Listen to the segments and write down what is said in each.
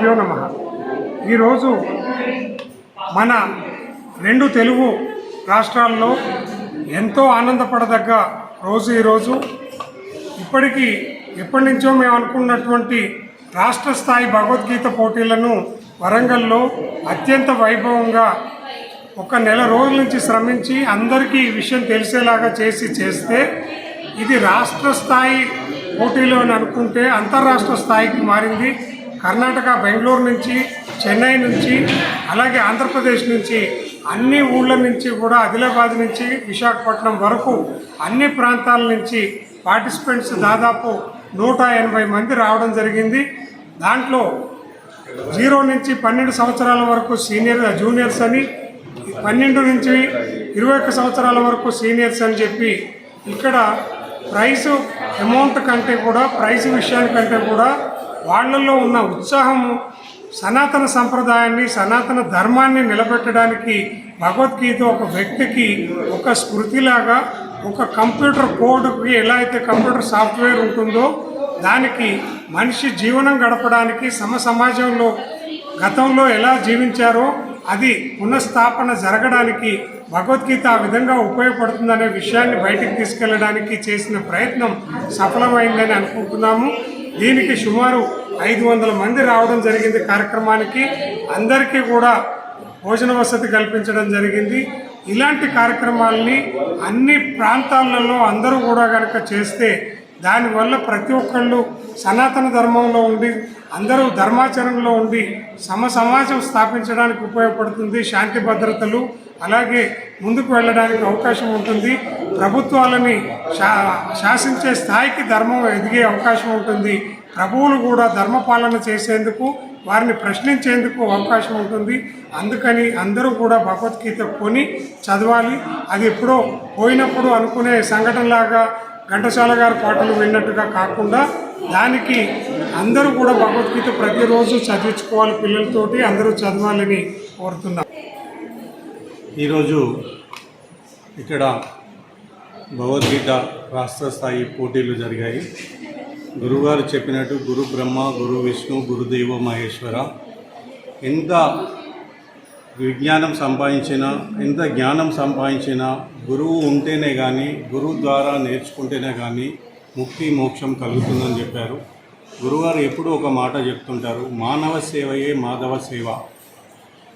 గురుభ్యో నమః. ఈరోజు మన రెండు తెలుగు రాష్ట్రాల్లో ఎంతో ఆనందపడదగ్గ రోజు ఈరోజు. ఎప్పటి నుంచో మేము అనుకున్నటువంటి రాష్ట్ర స్థాయి భగవద్గీత పోటీలను వరంగల్లో అత్యంత వైభవంగా ఒక నెల రోజుల నుంచి శ్రమించి అందరికీ ఈ విషయం తెలిసేలాగా చేస్తే ఇది రాష్ట్ర స్థాయి పోటీలు అని అనుకుంటే అంతర్రాష్ట్ర స్థాయికి మారింది. కర్ణాటక బెంగళూరు నుంచి, చెన్నై నుంచి, అలాగే ఆంధ్రప్రదేశ్ నుంచి, అన్ని ఊళ్ళ నుంచి కూడా, ఆదిలాబాద్ నుంచి విశాఖపట్నం వరకు అన్ని ప్రాంతాల నుంచి పార్టిసిపెంట్స్ దాదాపు 180 మంది రావడం జరిగింది. దాంట్లో 0 నుంచి 12 సంవత్సరాల వరకు జూనియర్స్ అని, 12 నుంచి 21 సంవత్సరాల వరకు సీనియర్స్ అని చెప్పి ఇక్కడ ప్రైజ్ అమౌంట్ కంటే కూడా, ప్రైజ్ విషయానికంటే కూడా వాళ్ళల్లో ఉన్న ఉత్సాహము సనాతన సంప్రదాయాన్ని, సనాతన ధర్మాన్ని నిలబెట్టడానికి భగవద్గీత ఒక వ్యక్తికి ఒక స్మృతిలాగా, ఒక కంప్యూటర్ కోడ్కి ఎలా అయితే కంప్యూటర్ సాఫ్ట్వేర్ ఉంటుందో దానికి మనిషి జీవనం గడపడానికి సమాజంలో గతంలో ఎలా జీవించారో అది పునఃస్థాపన జరగడానికి భగవద్గీత ఆ విధంగా ఉపయోగపడుతుందనే విషయాన్ని బయటికి తీసుకెళ్ళడానికి చేసిన ప్రయత్నం సఫలమైందని అనుకుంటున్నాము. దీనికి సుమారు 500 మంది రావడం జరిగింది. కార్యక్రమానికి అందరికీ కూడా భోజన వసతి కల్పించడం జరిగింది. ఇలాంటి కార్యక్రమాలని అన్ని ప్రాంతాలలో అందరూ కూడా కనుక చేస్తే దానివల్ల ప్రతి ఒక్కళ్ళు సనాతన ధర్మంలో ఉండి, అందరూ ధర్మాచరణలో ఉండి సమాజం స్థాపించడానికి ఉపయోగపడుతుంది. శాంతి భద్రతలు అలాగే ముందుకు వెళ్ళడానికి అవకాశం ఉంటుంది. ప్రభుత్వాలని శాసించే స్థాయికి ధర్మం ఎదిగే అవకాశం ఉంటుంది. ప్రభువులు కూడా ధర్మపాలన చేసేందుకు, వారిని ప్రశ్నించేందుకు అవకాశం ఉంటుంది. అందుకని అందరూ కూడా భగవద్గీత కొని చదవాలి. అది ఎప్పుడో పోయినప్పుడు అనుకునే సంఘటనలాగా ఘంటసాల గారి పాటలు విన్నట్టుగా కాకుండా దానికి అందరూ కూడా భగవద్గీత ప్రతిరోజు చదివించుకోవాలి. పిల్లలతోటి అందరూ చదవాలని కోరుతున్నాం. ఈరోజు ఇక్కడ భగవద్గీత రాష్ట్ర స్థాయి పోటీలు జరిగాయి. గురువుగారు చెప్పినట్టు గురు బ్రహ్మ, గురు విష్ణు, గురుదేవ మహేశ్వర. ఎంత విజ్ఞానం సంపాదించినా, ఎంత జ్ఞానం సంపాదించినా గురువు ఉంటేనే కానీ, గురువు ద్వారా నేర్చుకుంటేనే కానీ ముక్తి మోక్షం కలుగుతుందని చెప్పారు. గురువుగారు ఎప్పుడూ ఒక మాట చెప్తుంటారు, మానవ సేవయే మాధవ సేవ.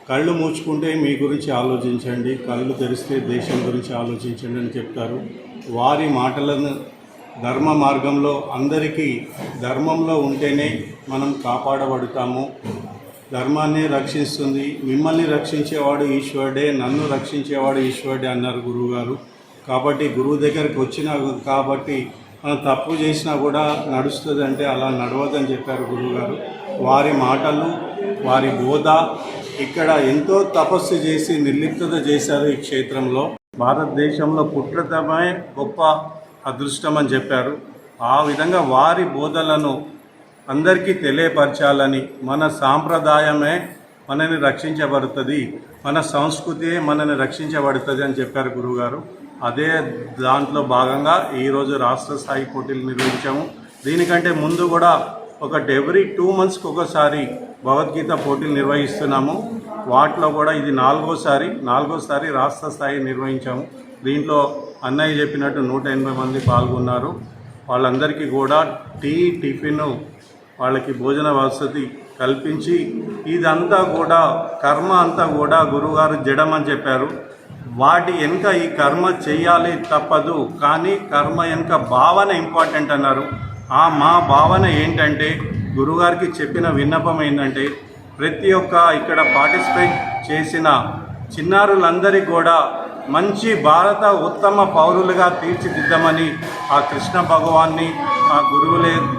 కళ్ళు మూచుకుంటే మీ గురించి ఆలోచించండి, కళ్ళు తెరిస్తే దేశం గురించి ఆలోచించండి అని చెప్తారు. వారి మాటలను ధర్మ మార్గంలో అందరికీ ధర్మంలో ఉంటేనే మనం కాపాడబడతాము. ధర్మాన్ని రక్షిస్తుంది. మిమ్మల్ని రక్షించేవాడు ఈశ్వరుడే, నన్ను రక్షించేవాడు ఈశ్వరుడే అన్నారు గురువుగారు. కాబట్టి గురువు దగ్గరికి వచ్చినా కాబట్టి మనం తప్పు చేసినా కూడా నడుస్తుంది అంటే అలా నడవదని చెప్పారు గురువుగారు. వారి మాటలు, వారి బోధ ఇక్కడ ఎంతో తపస్సు చేసి నిర్లిప్తత చేశారు. ఈ క్షేత్రంలో భారతదేశంలో పుట్టడమే గొప్ప అదృష్టం అని చెప్పారు. ఆ విధంగా వారి బోధలను అందరికీ తెలియపరచాలని, మన సాంప్రదాయమే మనని రక్షించబడుతుంది, మన సంస్కృతి మనని రక్షించబడుతుంది అని చెప్పారు గురువుగారు. అదే దాంట్లో భాగంగా ఈరోజు రాష్ట్ర స్థాయి పోటీలు నిర్వహించాము. దీనికంటే ముందు కూడా ఎవ్రీ 2 monthsకి ఒకసారి భగవద్గీత పోటీలు నిర్వహిస్తున్నాము. వాటిలో కూడా ఇది నాలుగోసారి రాష్ట్ర స్థాయి నిర్వహించాము. దీంట్లో అన్నయ్య చెప్పినట్టు 180 మంది పాల్గొన్నారు. వాళ్ళందరికీ కూడా టిఫిన్, వాళ్ళకి భోజన వసతి కల్పించి, ఇదంతా కూడా కర్మ అంతా కూడా గురువుగారు జడం అని చెప్పారు. వాటి వెనుక ఈ కర్మ చెయ్యాలి తప్పదు, కానీ కర్మ వెనుక భావన ఇంపార్టెంట్ అన్నారు. మా భావన ఏంటంటే, గురువుగారికి చెప్పిన విన్నపం ఏంటంటే, ప్రతి ఒక్క ఇక్కడ పార్టిసిపేట్ చేసిన చిన్నారులందరికీ కూడా మంచి భారత ఉత్తమ పౌరులుగా తీర్చిదిద్దామని ఆ కృష్ణ భగవాన్ని, ఆ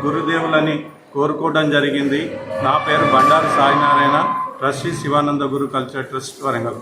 గురుదేవులని కోరుకోవడం జరిగింది. నా పేరు బండారు సాయినారాయణ, ట్రస్టీ శివానంద గురు కల్చర్ ట్రస్ట్ వరంగల్.